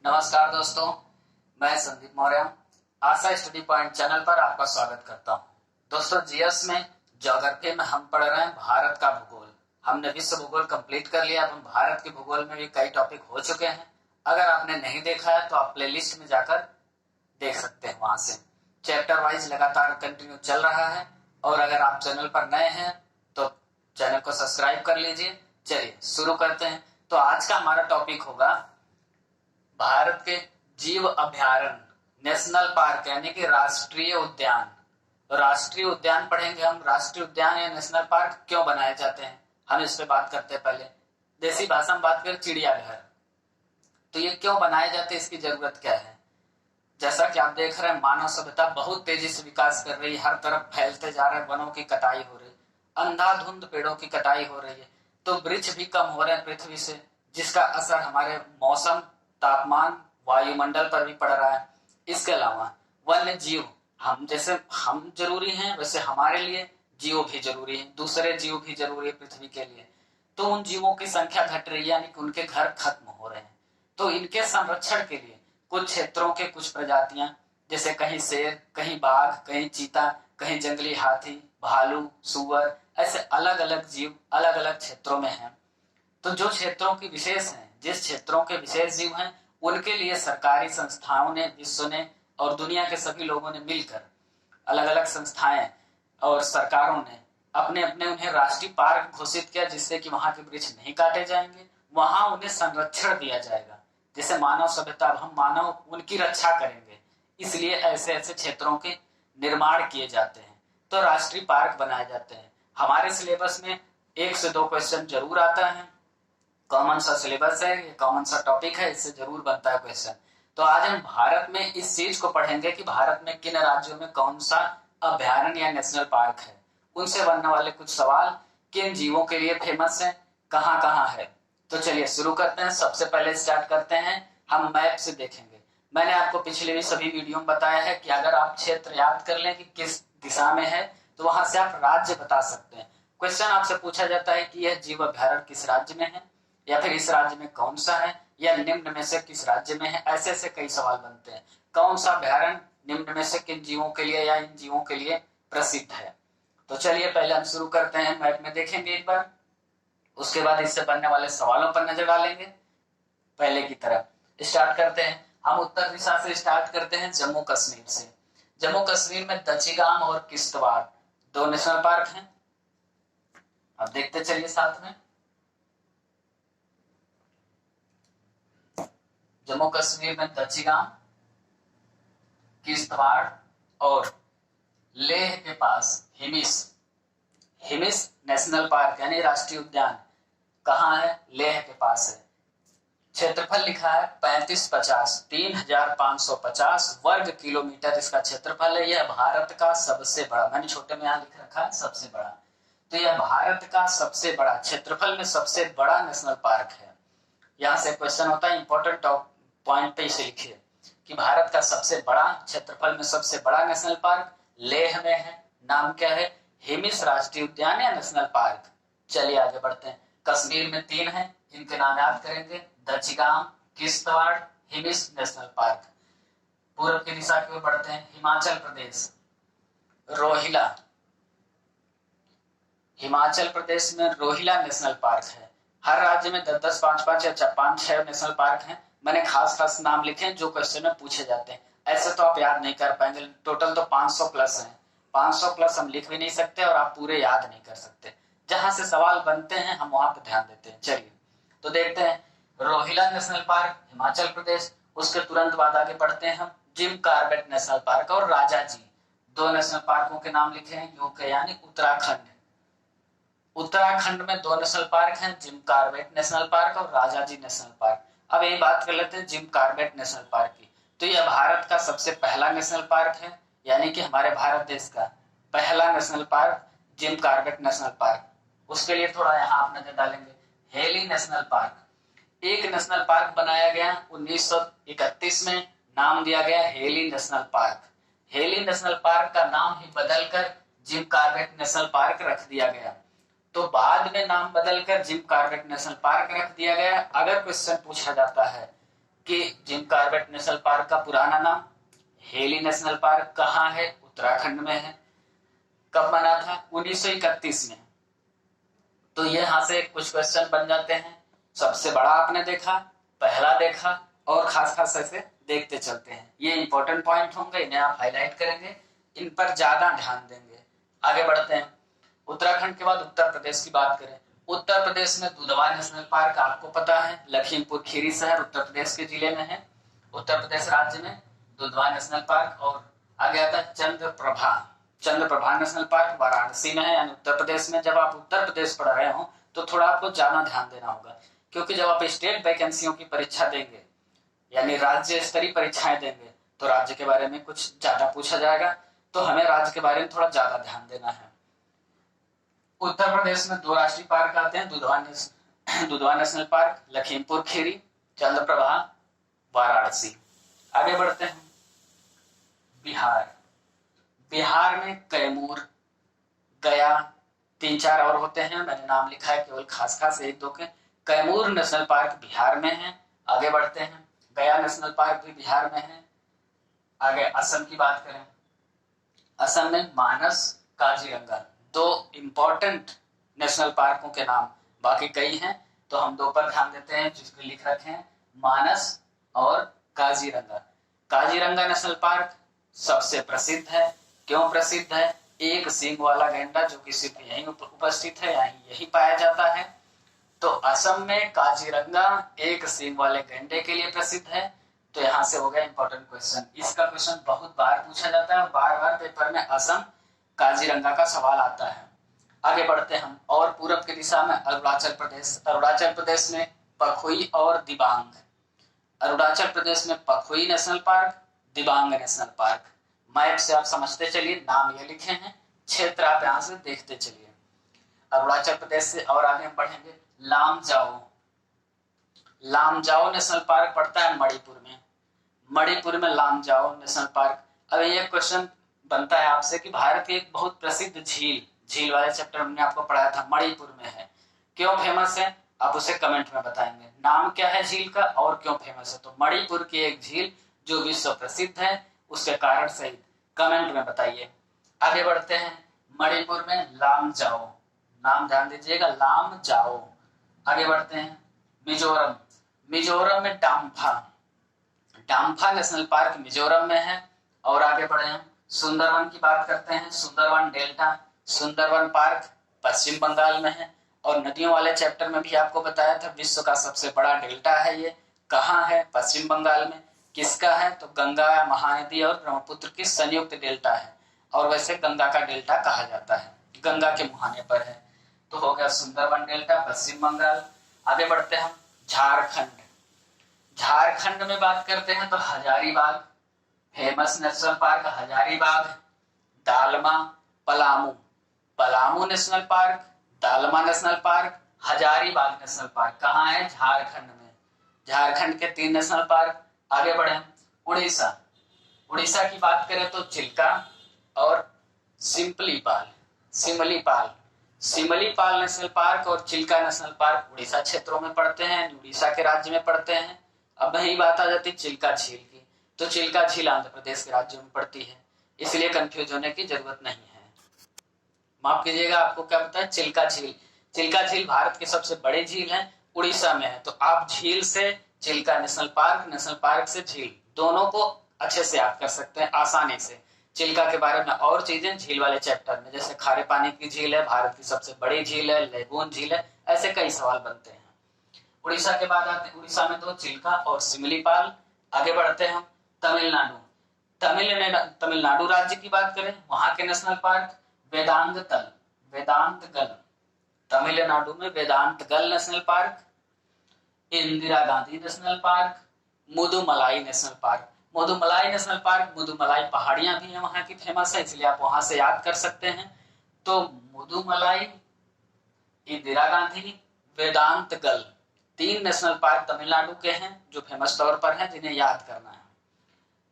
नमस्कार दोस्तों, मैं संदीप मौर्य आशा स्टडी पॉइंट चैनल पर आपका स्वागत करता हूं। दोस्तों, जीएस में ज्योग्राफी में हम पढ़ रहे हैं भारत का भूगोल। हमने विश्व भूगोल कंप्लीट कर लिया। अब हम भारत के भूगोल में भी कई टॉपिक हो चुके हैं। अगर आपने नहीं देखा है तो आप प्लेलिस्ट में जाकर देख सकते हैं। वहां से चैप्टर वाइज लगातार कंटिन्यू चल रहा है। और अगर आप चैनल पर नए हैं तो चैनल को सब्सक्राइब कर लीजिए। चलिए शुरू करते हैं। तो आज का हमारा टॉपिक होगा भारत के जीव अभयारण्य, नेशनल पार्क यानी कि राष्ट्रीय उद्यान। तो राष्ट्रीय उद्यान पढ़ेंगे हम। राष्ट्रीय उद्यान या नेशनल पार्क क्यों बनाए जाते हैं, हम इस पे बात करते हैं। पहले देसी भाषा में बात करें, चिड़ियाघर। तो ये क्यों बनाए जाते हैं, इसकी जरूरत क्या है। जैसा कि आप देख रहे हैं, मानव सभ्यता बहुत तेजी से विकास कर रही है। हर तरफ फैलते जा रहे हैं, वनों की कटाई हो रही है, अंधाधुंध पेड़ों की कटाई हो रही है। तो वृक्ष भी कम हो रहे हैं पृथ्वी से, जिसका असर हमारे मौसम, तापमान, वायुमंडल पर भी पड़ रहा है। इसके अलावा वन्य जीव, हम जैसे हम जरूरी हैं वैसे हमारे लिए जीव भी जरूरी है, दूसरे जीव भी जरूरी है पृथ्वी के लिए। तो उन जीवों की संख्या घट रही है, यानी कि उनके घर खत्म हो रहे हैं। तो इनके संरक्षण के लिए कुछ क्षेत्रों के कुछ प्रजातियां, जैसे कहीं शेर, कहीं बाघ, कहीं चीता, कहीं जंगली हाथी, भालू, सुअर, ऐसे अलग अलग जीव अलग अलग क्षेत्रों में हैं। तो जो क्षेत्रों की विशेष हैं, जिस क्षेत्रों के विशेष जीव हैं, उनके लिए सरकारी संस्थाओं ने, विश्व ने और दुनिया के सभी लोगों ने मिलकर, अलग अलग संस्थाएं और सरकारों ने अपने अपने उन्हें राष्ट्रीय पार्क घोषित किया, जिससे कि वहां के वृक्ष नहीं काटे जाएंगे, वहां उन्हें संरक्षण दिया जाएगा। जैसे मानव सभ्यता, हम मानव उनकी रक्षा करेंगे, इसलिए ऐसे ऐसे क्षेत्रों के निर्माण किए जाते हैं। तो राष्ट्रीय पार्क बनाए जाते हैं। हमारे सिलेबस में 1 से 2 क्वेश्चन जरूर आता है। कॉमन सा सिलेबस है, ये कॉमन सा टॉपिक है, इससे जरूर बनता है क्वेश्चन। तो आज हम भारत में इस चीज को पढ़ेंगे कि भारत में किन राज्यों में कौन सा अभयारण्य या नेशनल पार्क है, उनसे बनने वाले कुछ सवाल, किन जीवों के लिए फेमस है, कहाँ कहाँ है। तो चलिए शुरू करते हैं। सबसे पहले स्टार्ट करते हैं, हम मैप से देखेंगे। मैंने आपको पिछले भी सभी वीडियो में बताया है कि अगर आप क्षेत्र याद कर लें कि किस दिशा में है, तो वहां से आप राज्य बता सकते हैं। क्वेश्चन आपसे पूछा जाता है कि यह जीव अभयारण्य किस राज्य में है, या फिर इस राज्य में कौन सा है, या निम्न में से किस राज्य में है। ऐसे ऐसे कई सवाल बनते हैं। कौन सा अभयारण्य निम्न में से किन जीवों के लिए या इन जीवों के लिए प्रसिद्ध है। तो चलिए पहले हम शुरू करते हैं। मैप में देखेंगे एक बार, उसके बाद इससे बनने वाले सवालों पर नजर डालेंगे। पहले की तरफ स्टार्ट करते हैं। हम उत्तर दिशा से स्टार्ट करते हैं, जम्मू कश्मीर से। जम्मू कश्मीर में दचिगाम और किश्तवाड़ 2 नेशनल पार्क हैं। अब देखते चलिए साथ में। जम्मू कश्मीर में दचिगाम, किश्तवाड़ और लेह के पास हिमिस नेशनल पार्क यानी राष्ट्रीय उद्यान कहाँ है, लेह के पास है। क्षेत्रफल लिखा है 3550 वर्ग किलोमीटर इसका क्षेत्रफल है। यह भारत का सबसे बड़ा, मैंने छोटे में यहाँ लिख रखा है सबसे बड़ा, तो यह भारत का सबसे बड़ा, क्षेत्रफल में सबसे बड़ा नेशनल पार्क है। यहाँ से क्वेश्चन होता है, इंपॉर्टेंट पॉइंट पे इसे लिखिए कि भारत का सबसे बड़ा, क्षेत्रफल में सबसे बड़ा नेशनल पार्क लेह में है। नाम क्या है, हिमिस राष्ट्रीय उद्यान या नेशनल पार्क। चलिए आगे बढ़ते हैं। कश्मीर में 3 हैं जिनके नाम याद करेंगे, दचिगाम, किश्तवाड़, हिमिस नेशनल पार्क। पूर्व की दिशा की ओर बढ़ते हैं। हिमाचल प्रदेश, रोहिला, हिमाचल प्रदेश में रोहिला नेशनल पार्क है। हर राज्य में 10-10, 5-5 या 5-6 नेशनल पार्क हैं। मैंने खास खास नाम लिखे हैं जो क्वेश्चन में पूछे जाते हैं। ऐसे तो आप याद नहीं कर पाएंगे, टोटल तो 500 प्लस हैं। 500 प्लस हम लिख भी नहीं सकते और आप पूरे याद नहीं कर सकते। जहां से सवाल बनते हैं हम वहां पर ध्यान देते हैं। चलिए तो देखते हैं, रोहिला नेशनल पार्क हिमाचल प्रदेश। उसके तुरंत बाद आगे बढ़ते हैं हम, जिम कार्बेट नेशनल पार्क और राजाजी, 2 नेशनल पार्कों के नाम लिखे हैं। यूके यानी उत्तराखंड, उत्तराखंड में 2 नेशनल पार्क हैं, जिम कार्बेट नेशनल पार्क और राजाजी नेशनल पार्क। अब यही बात कर लेते हैं जिम कार्बेट नेशनल पार्क की। तो यह भारत का सबसे पहला नेशनल पार्क है, यानी कि हमारे भारत देश का पहला national park Jim Corbett National Park. उसके लिए थोड़ा यहाँ आप नजर डालेंगे, हेली नेशनल पार्क। एक नेशनल पार्क बनाया गया 1931 में, नाम दिया गया Hailey National Park. Hailey National Park का नाम ही बदलकर जिम कार्बेट नेशनल पार्क रख दिया गया। तो बाद में नाम बदलकर जिम कार्बेट नेशनल पार्क रख दिया गया। अगर क्वेश्चन पूछा जाता है कि जिम कॉर्बेट नेशनल पार्क का पुराना नाम हेली नेशनल पार्क कहाँ है? उत्तराखंड में है। कब बना था? 1931 में। तो ये यहाँ से कुछ क्वेश्चन बन जाते हैं। सबसे बड़ा आपने देखा, पहला देखा, और खास खास ऐसे देखते चलते हैं। ये इंपॉर्टेंट पॉइंट होंगे, इन्हें आप हाईलाइट करेंगे, इन पर ज्यादा ध्यान देंगे। आगे बढ़ते हैं। उत्तराखंड के बाद उत्तर प्रदेश की बात करें। उत्तर प्रदेश में दुधवा नेशनल पार्क आपको पता है, लखीमपुर खीरी शहर उत्तर प्रदेश के जिले में है। उत्तर प्रदेश राज्य में दुधवा नेशनल पार्क। और आगे आता है चंद्रप्रभा नेशनल पार्क वाराणसी में है, यानी उत्तर प्रदेश में। जब आप उत्तर प्रदेश पढ़ रहे हो तो थोड़ा आपको ज्यादा ध्यान देना होगा, क्योंकि जब आप स्टेट वैकेंसियों की परीक्षा देंगे, यानी राज्य स्तरीय परीक्षाएं देंगे, तो राज्य के बारे में कुछ ज्यादा पूछा जाएगा, तो हमें राज्य के बारे में थोड़ा ज्यादा ध्यान देना है। उत्तर प्रदेश में 2 राष्ट्रीय पार्क आते हैं, दुधवा नेशनल पार्क, लखीमपुर खीरी, चंद्रप्रभा, वाराणसी। आगे बढ़ते हैं। बिहार में कैमूर, गया, 3-4 और होते हैं, मैंने नाम लिखा है केवल खास खास 1-2 के। कैमूर नेशनल पार्क बिहार में है। आगे बढ़ते हैं। गया नेशनल पार्क भी बिहार में है। आगे असम की बात करें। असम में मानस, काजीरंगा, 2 इंपॉर्टेंट नेशनल पार्कों के नाम, बाकी कई हैं तो हम 2 पर ध्यान देते हैं, जिसको लिख रखे हैं मानस और काजीरंगा। काजीरंगा नेशनल पार्क सबसे प्रसिद्ध है। क्यों प्रसिद्ध है? एक सींग वाला गैंडा जो कि सिर्फ यहीं उपस्थित है, यही पाया जाता है। तो असम में काजीरंगा एक सींग वाले गैंडे के लिए प्रसिद्ध है। तो यहां से हो गया इंपॉर्टेंट क्वेश्चन। इसका क्वेश्चन बहुत बार पूछा जाता है और बार बार पेपर में असम काजीरंगा का सवाल आता है। आगे बढ़ते हैं हम। और पूरब की दिशा में अरुणाचल प्रदेश में पखुई और दिबांग। अरुणाचल प्रदेश में Pakhui national park, Dibang national park. Map से आप समझते चलिए, नाम ये लिखे हैं, क्षेत्र आप यहां से देखते चलिए। अरुणाचल प्रदेश से और आगे हम बढ़ेंगे। लामजाओ नेशनल पार्क पड़ता है मणिपुर में लामजाओ नेशनल पार्क। अब ये क्वेश्चन बनता है आपसे कि भारत की एक बहुत प्रसिद्ध झील वाले चैप्टर हमने आपको पढ़ाया था, मणिपुर में है। क्यों फेमस है आप उसे कमेंट में बताएंगे। नाम क्या है झील का और क्यों फेमस है? तो मणिपुर की एक झील जो विश्व प्रसिद्ध है, उसके कारण सहित कमेंट में बताइए। आगे बढ़ते हैं। मणिपुर में लामजाओ, नाम ध्यान दीजिएगा, लामजाओ। आगे बढ़ते हैं। मिजोरम में डाम्फा नेशनल पार्क मिजोरम में है। और आगे बढ़े हैं। सुंदरवन की बात करते हैं। सुंदरवन डेल्टा, सुंदरवन पार्क पश्चिम बंगाल में है। और नदियों वाले चैप्टर में भी आपको बताया था, विश्व का सबसे बड़ा डेल्टा है ये। कहाँ है? पश्चिम बंगाल में। किसका है? तो गंगा, महानदी और ब्रह्मपुत्र की संयुक्त डेल्टा है, और वैसे गंगा का डेल्टा कहा जाता है, गंगा के मुहाने पर है। तो हो गया सुंदरवन डेल्टा, पश्चिम बंगाल। आगे बढ़ते हैं हम। झारखंड में बात करते हैं तो Hazaribagh, famous national park Hazaribagh. Dalma, Palamu national park, dalma national park, Hazaribagh national park कहाँ है? झारखंड में। झारखंड के 3 नेशनल पार्क। आगे बढ़े। उड़ीसा की बात करें तो चिल्का और सिमलीपाल नेशनल पार्क और चिल्का नेशनल पार्क उड़ीसा क्षेत्रों में पड़ते हैं, उड़ीसा के राज्य में पड़ते हैं। अब वही बात आ जाती चिल्का झील की, तो चिल्का झील आंध्र प्रदेश के राज्य में पड़ती है, इसलिए कंफ्यूज होने की जरूरत नहीं है। माफ कीजिएगा, आपको क्या पता है? चिल्का झील भारत की सबसे बड़ी झील है, उड़ीसा में है। तो आप झील से चिल्का नेशनल पार्क से झील, दोनों को अच्छे से याद कर सकते हैं आसानी से। चिल्का के बारे में और चीजें झील वाले चैप्टर में, जैसे खारे पानी की झील है, भारत की सबसे बड़ी झील है, लेगून झील है, ऐसे कई सवाल बनते हैं। उड़ीसा के बाद आते हैं, उड़ीसा में 2 चिल्का और सिमलीपाल। आगे बढ़ते हैं हम। तमिलनाडु राज्य की बात करें, वहां के नेशनल पार्क वेदांतगल, तमिलनाडु में Vedanthangal national park, Indira Gandhi national park, Mudumalai national park. Mudumalai पहाड़ियां भी हैं वहां की, फेमस है, इसलिए आप वहां से याद कर सकते हैं। तो मुदुमलाई, इंदिरा गांधी, वेदांतगल, 3 नेशनल पार्क तमिलनाडु के हैं जो फेमस तौर पर हैं, जिन्हें याद करना है।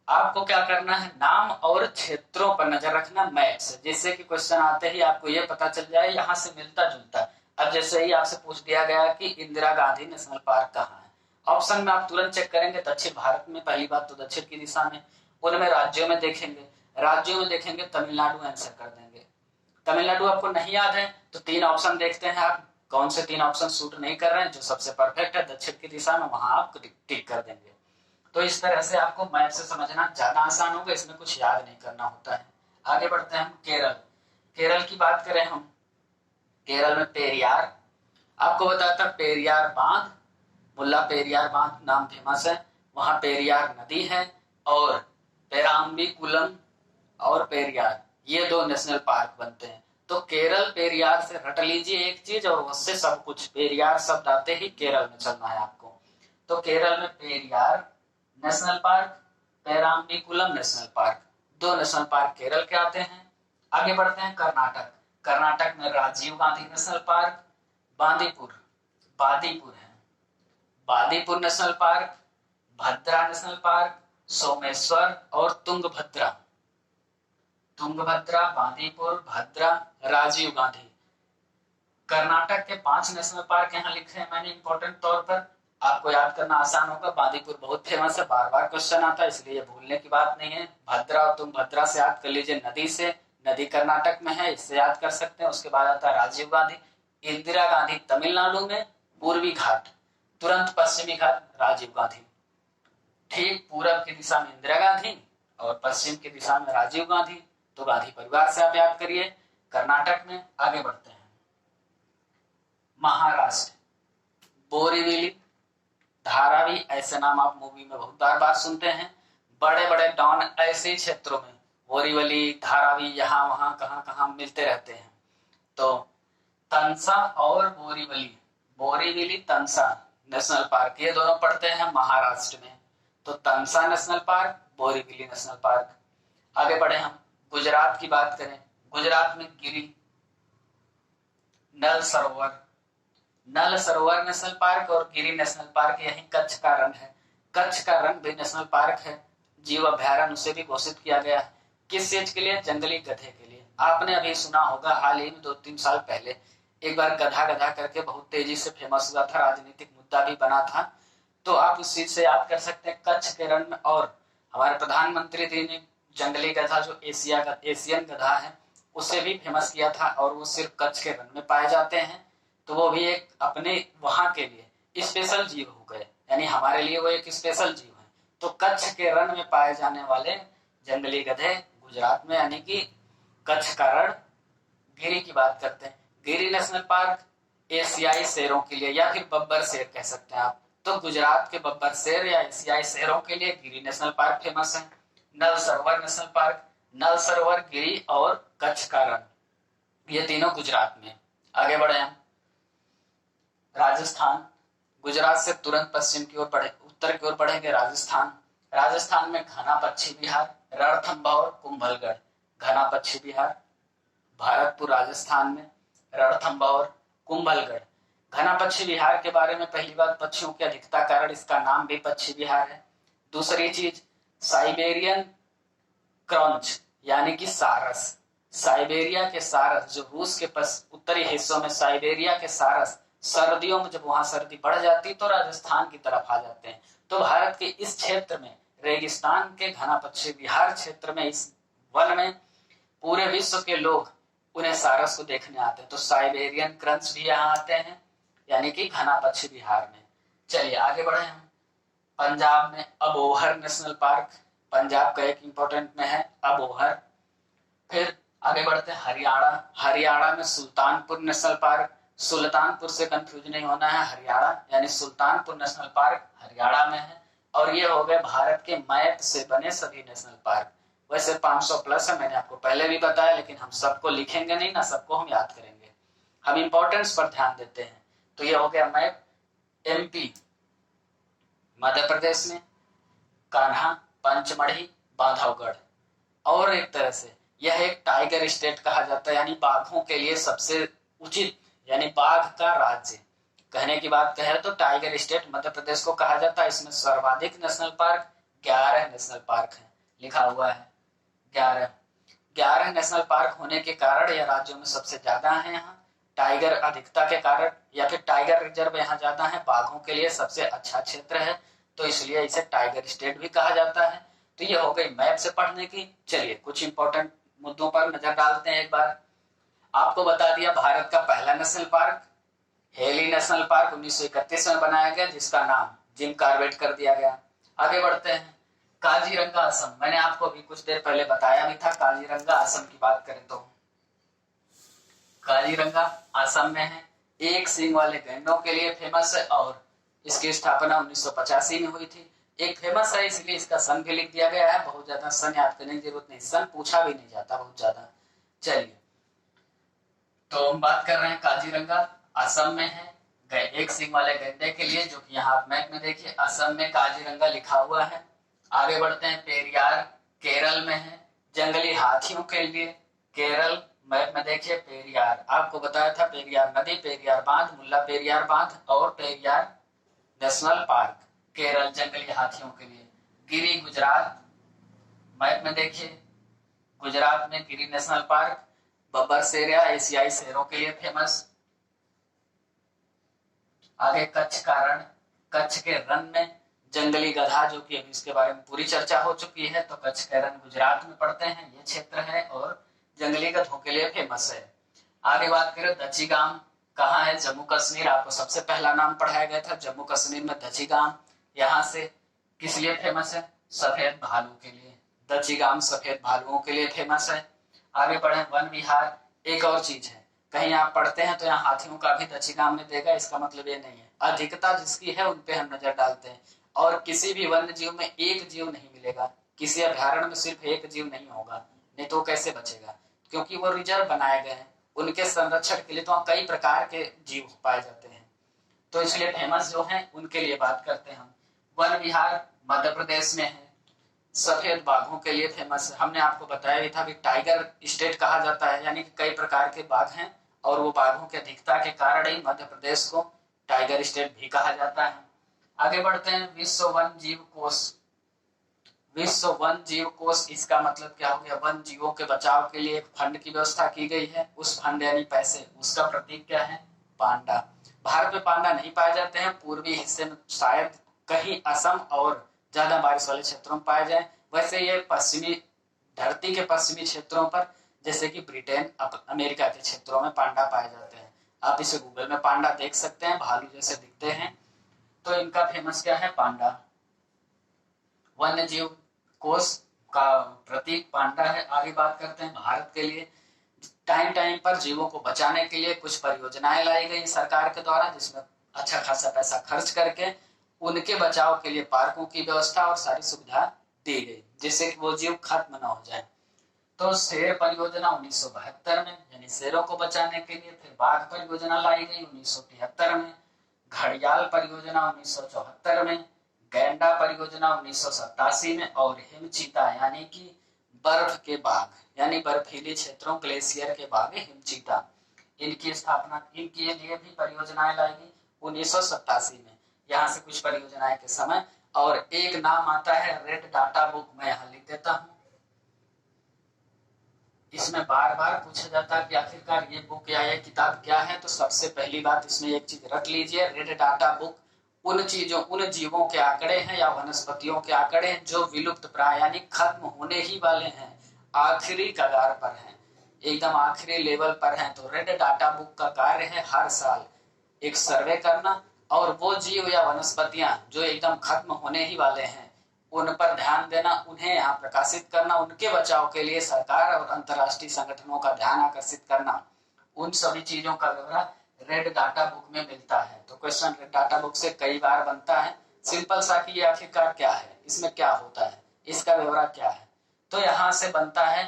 आपको क्या करना है? नाम और क्षेत्रों पर नजर रखना मैप से, जिससे कि क्वेश्चन आते ही आपको यह पता चल जाए यहाँ से मिलता जुलता। अब जैसे ही आपसे पूछ दिया गया कि इंदिरा गांधी नेशनल पार्क कहाँ है, ऑप्शन में आप तुरंत चेक करेंगे दक्षिण भारत में, पहली बात तो दक्षिण की दिशा में, उनमें राज्यों में देखेंगे तमिलनाडु आंसर कर देंगे। तमिलनाडु आपको नहीं याद है तो 3 ऑप्शन देखते हैं आप, कौन से 3 ऑप्शन सूट नहीं कर रहे हैं, जो सबसे परफेक्ट है दक्षिण की दिशा में वहां आप टिक कर देंगे। तो इस तरह से आपको मैप से समझना ज्यादा आसान होगा, इसमें कुछ याद नहीं करना होता है। आगे बढ़ते हैं हम केरल की बात करें हम, केरल में पेरियार, आपको बताया था पेरियार बांध, मुल्ला पेरियार बांध नाम फेमस है, वहां पेरियार नदी है, और पेराम्बिकुलम और पेरियार ये 2 नेशनल पार्क बनते हैं। तो केरल पेरियार से रट लीजिए एक चीज और उससे सब कुछ, पेरियार शब्द आते ही केरल में चलना है आपको। तो केरल में Periyar national park, Parambikulam national park, 2 national park Kerala के आते हैं। आगे बढ़ते हैं कर्नाटक में राजीव गांधी नेशनल पार्क, बांदीपुर है, Bandipur national park, Bhadra national park, Someshwar और तुंगभद्रा, बांदीपुर, भद्रा, राजीव गांधी। कर्नाटक के 5 नेशनल पार्क यहाँ लिखे हैं मैंने इंपॉर्टेंट तौर पर, आपको याद करना आसान होगा। बांदीपुर बहुत फेमस है, बार बार क्वेश्चन आता है, इसलिए भूलने की बात नहीं है। भद्रा और तुंगभद्रा से याद कर लीजिए, नदी कर्नाटक में है, इससे याद कर सकते हैं। उसके बाद आता है राजीव गांधी, इंदिरा गांधी तमिलनाडु में, पूर्वी घाट, तुरंत पश्चिमी घाट राजीव गांधी, ठीक पूरब की दिशा में इंदिरा गांधी और पश्चिम की दिशा में राजीव गांधी। तो गांधी परिवार से आप याद करिए कर्नाटक में। आगे बढ़ते हैं महाराष्ट्र, बोरीवली, धारावी, ऐसे नाम आप मूवी में बहुत बार सुनते हैं। बड़े बड़े डॉन ऐसे क्षेत्रों में, बोरीवली, धारावी, यहाँ वहां कहां मिलते रहते हैं। तो तंसा और बोरीवली तंसा नेशनल पार्क, ये दोनों पड़ते हैं महाराष्ट्र में। तो Tansa national park, Borivali national park. आगे बढ़े हम गुजरात की बात करें, गुजरात में गिरी, नल सरोवर नेशनल पार्क और गिरी नेशनल पार्क, यही कच्छ का रण है। कच्छ का रण भी नेशनल पार्क है, जीव अभ्यारण्य उसे भी घोषित किया गया है। किस चीज के लिए? जंगली गधे के लिए। आपने अभी सुना होगा हाल ही में 2-3 साल पहले एक बार गधा करके बहुत तेजी से फेमस हुआ था, राजनीतिक मुद्दा भी बना था। तो आप उस चीज से याद कर सकते हैं कच्छ के रण में। और हमारे प्रधानमंत्री जी ने जंगली गधा जो एशियन गधा है उसे भी फेमस किया था, और वो सिर्फ कच्छ के रण में पाए जाते हैं। तो वो भी एक अपने वहां के लिए स्पेशल जीव हो गए, यानी हमारे लिए वो एक स्पेशल जीव है। तो कच्छ के रण में पाए जाने वाले जंगली गधे गुजरात में, यानी कि कच्छ का रण। गिरी की बात करते हैं, गिरी नेशनल पार्क एशियाई शेरों के लिए, या फिर बब्बर शेर कह सकते हैं आप। तो गुजरात के बब्बर शेर या एशियाई शेरों के लिए गिरी नेशनल पार्क फेमस है। नल सरोवर नेशनल पार्क, नल सरोवर, गिरी और कच्छ का रण, ये तीनों गुजरात में। आगे बढ़े हम राजस्थान, गुजरात से तुरंत पश्चिम की ओर बढ़े, उत्तर की ओर बढ़ेंगे राजस्थान में घना पक्षी विहार, रणथंभौर, कुंभलगढ़। घना पक्षी विहार भरतपुर राजस्थान में, रणथंभौर, कुंभलगढ़। घना पक्षी विहार के बारे में पहली बात, पक्षियों की अधिकता कारण इसका नाम भी पक्षी विहार है। दूसरी चीज, साइबेरियन क्रंच यानी कि सारस, साइबेरिया के सारस, जो रूस के उत्तरी हिस्सों में साइबेरिया के सारस, सर्दियों में जब वहां सर्दी बढ़ जाती तो राजस्थान की तरफ आ जाते हैं। तो भारत के इस क्षेत्र में, रेगिस्तान के घना पक्षी विहार क्षेत्र में, इस वन में पूरे विश्व के लोग उन्हें सारस को देखने आते हैं। तो साइबेरियन क्रंच भी यहाँ आते हैं, यानी कि घना पक्षी विहार में। चलिए आगे बढ़े हम पंजाब में अबोहर नेशनल पार्क, पंजाब का एक इंपॉर्टेंट में है अबोहर। फिर आगे बढ़ते हैं हरियाणा में सुल्तानपुर नेशनल पार्क, सुल्तानपुर से कंफ्यूज नहीं होना है, हरियाणा यानी सुल्तानपुर नेशनल पार्क हरियाणा में है। और ये हो गए भारत के मैप से बने सभी नेशनल पार्क। वैसे 500 प्लस है, मैंने आपको पहले भी बताया, लेकिन हम सबको लिखेंगे नहीं ना, सबको हम याद करेंगे, हम इंपॉर्टेंस पर ध्यान देते हैं। तो ये हो गया मैप। एमपी, मध्य प्रदेश में कान्हा, पंचमढ़ी, बांधवगढ़। और एक तरह से यह एक टाइगर स्टेट कहा जाता है, यानी बाघों के लिए सबसे उचित, यानी बाघ का राज्य कहने की बात कहे तो टाइगर स्टेट मध्य प्रदेश को कहा जाता है। इसमें सर्वाधिक नेशनल पार्क 11 नेशनल पार्क है, लिखा हुआ है 11 नेशनल पार्क होने के कारण यह राज्यों में सबसे ज्यादा है। यहाँ टाइगर अधिकता के कारण या फिर टाइगर रिजर्व यहाँ ज्यादा है, बाघों के लिए सबसे अच्छा क्षेत्र है, तो इसलिए इसे टाइगर स्टेट भी कहा जाता है। तो ये हो गई मैप से पढ़ने की। चलिए कुछ इंपॉर्टेंट मुद्दों पर नजर डालते हैं। एक बार आपको बता दिया भारत का पहला national Park Hailey National park 1931 में बनाया गया, जिसका नाम जिम कॉर्बेट कर दिया गया। आगे बढ़ते हैं। काजीरंगा असम, मैंने आपको अभी कुछ देर पहले बताया भी था। काजीरंगा असम की बात करें तो काजीरंगा असम में है, एक सींग वाले गैंडों के लिए फेमस है और इसकी स्थापना 1985 में हुई थी। एक फेमस है इसलिए इसका सन भी लिख दिया गया है। बहुत ज्यादा सन याद करने की जरूरत नहीं, सन पूछा भी नहीं जाता बहुत ज्यादा। चलिए, तो हम बात कर रहे हैं काजीरंगा असम में है, एक सींग वाले गैंडे के लिए, जो कि यहाँ आप मैप में देखिए असम में काजीरंगा लिखा हुआ है। आगे बढ़ते हैं। पेरियार केरल में है, जंगली हाथियों के लिए। केरल मैप में देखिए पेरियार, आपको बताया था पेरियार नदी, पेरियार बांध, मुल्ला पेरियार बांध और पेरियार नेशनल पार्क केरल जंगली हाथियों के लिए। गिरी गुजरात मैप में देखिए, गुजरात में गिरी नेशनल पार्क, बब्बर शेर एशियाई शेरों के लिए फेमस। आगे कच्छ का रण, कच्छ के रण में जंगली गधा, जो कि अभी इसके बारे में पूरी चर्चा हो चुकी है, तो कच्छ के रण गुजरात में पड़ते हैं, ये क्षेत्र है और जंगली गधों के लिए फेमस है। आगे बात करें दचीगाम कहाँ है, जम्मू कश्मीर, आपको सबसे पहला नाम पढ़ाया गया था जम्मू कश्मीर में दचीगाम। यहाँ से किस लिए फेमस है, सफेद भालू के लिए, दचीगाम सफेद भालुओं के लिए फेमस है। आगे बढ़े। वन विहार, एक और चीज है, कहीं आप पढ़ते हैं तो यहाँ हाथियों का भी दचीगाम में देगा, इसका मतलब ये नहीं है, अधिकता जिसकी है उन पे हम नजर डालते हैं। और किसी भी वन्य जीव में एक जीव नहीं मिलेगा, किसी अभ्यारण्य में सिर्फ एक जीव नहीं होगा, नहीं तो कैसे बचेगा, क्योंकि वो रिजर्व बनाए गए हैं, उनके संरक्षण के लिए तो कई प्रकार के जीव पाए जाते हैं, तो इसलिए फेमस जो है उनके लिए बात करते हैं हम। वन विहार मध्य प्रदेश में है, सफेद बाघों के लिए फेमस है। हमने आपको बताया भी था कि टाइगर स्टेट कहा जाता है, यानी कि कई प्रकार के बाघ हैं और वो बाघों की अधिकता के कारण ही मध्य प्रदेश को टाइगर स्टेट भी कहा जाता है। आगे बढ़ते हैं। विश्व वन जीव कोष, विश्व वन जीव कोष, इसका मतलब क्या हो गया, वन जीवों के बचाव के लिए एक फंड की व्यवस्था की गई है, उस फंड यानी पैसे, उसका प्रतीक क्या है, पांडा। भारत में पांडा नहीं पाए जाते हैं, पूर्वी हिस्से में शायद कहीं असम और ज्यादा बारिश वाले क्षेत्रों में पाए जाए, वैसे ये पश्चिमी धरती के पश्चिमी क्षेत्रों पर जैसे कि ब्रिटेन अमेरिका के क्षेत्रों में पांडा पाए जाते हैं। आप इसे गूगल में पांडा देख सकते हैं, भालू जैसे दिखते हैं, तो इनका फेमस क्या है, पांडा। वन्य जीव कोष का प्रतीक पांडा है। आगे बात करते हैं। भारत के लिए टाइम टाइम पर जीवों को बचाने के लिए कुछ परियोजनाएं लाई गई सरकार के द्वारा, जिसमें अच्छा खासा पैसा खर्च करके उनके बचाव के लिए पार्कों की व्यवस्था और सारी सुविधा दी गई, जिससे कि वो जीव खत्म न हो जाए। तो शेर परियोजना 1972 में, यानी शेरों को बचाने के लिए। फिर बाघ परियोजना लाई गई 1973 में, घड़ियाल परियोजना 1974 में, गैंडा परियोजना 1987 में और हिमचीता यानी कि बर्फ के बाघ यानी बर्फीली क्षेत्रों ग्लेशियर के बाघ हिमचीता, इनकी स्थापना, इनके लिए भी परियोजनाएं लाई गई 1987 में। यहाँ से कुछ परियोजनाएं के समय, और एक नाम आता है रेड डाटा बुक, मैं यहाँ लिख देता हूँ। इसमें बार बार पूछा जाता है कि आखिरकार ये बुक या ये किताब क्या है, तो सबसे पहली बात इसमें एक चीज रख लीजिए, रेड डाटा बुक उन चीजों, उन जीवों के आंकड़े हैं या वनस्पतियों के आंकड़े हैं जो विलुप्त प्राय यानी खत्म होने ही वाले हैं, आखिरी कगार पर हैं, एकदम आखिरी लेवल पर हैं। तो रेड डाटा बुक का कार्य है हर साल एक सर्वे करना और वो जीव या वनस्पतियां जो एकदम खत्म होने ही वाले हैं उन पर ध्यान देना, उन्हें यहाँ प्रकाशित करना, उनके बचाव के लिए सरकार और अंतर्राष्ट्रीय संगठनों का ध्यान आकर्षित करना, उन सभी चीजों का ब्यौरा रेड डाटा बुक में मिलता है। तो क्वेश्चन रेड डाटा बुक से कई बार बनता है, सिंपल सा कि ये आखिरकार क्या है, इसमें क्या होता है, इसका ब्यौरा क्या है, तो यहाँ से बनता है।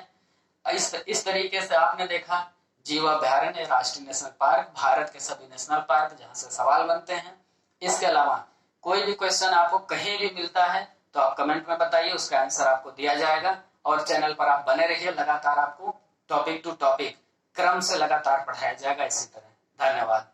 इस तरीके से आपने देखा जीव अभ्यारण्य, राष्ट्रीय नेशनल पार्क, भारत के सभी नेशनल पार्क जहाँ से सवाल बनते हैं। इसके अलावा कोई भी क्वेश्चन आपको कहीं भी मिलता है तो आप कमेंट में बताइए, उसका आंसर आपको दिया जाएगा। और चैनल पर आप बने रहिए, लगातार आपको टॉपिक टू टॉपिक क्रम से लगातार पढ़ाया जाएगा इसी तरह। धन्यवाद।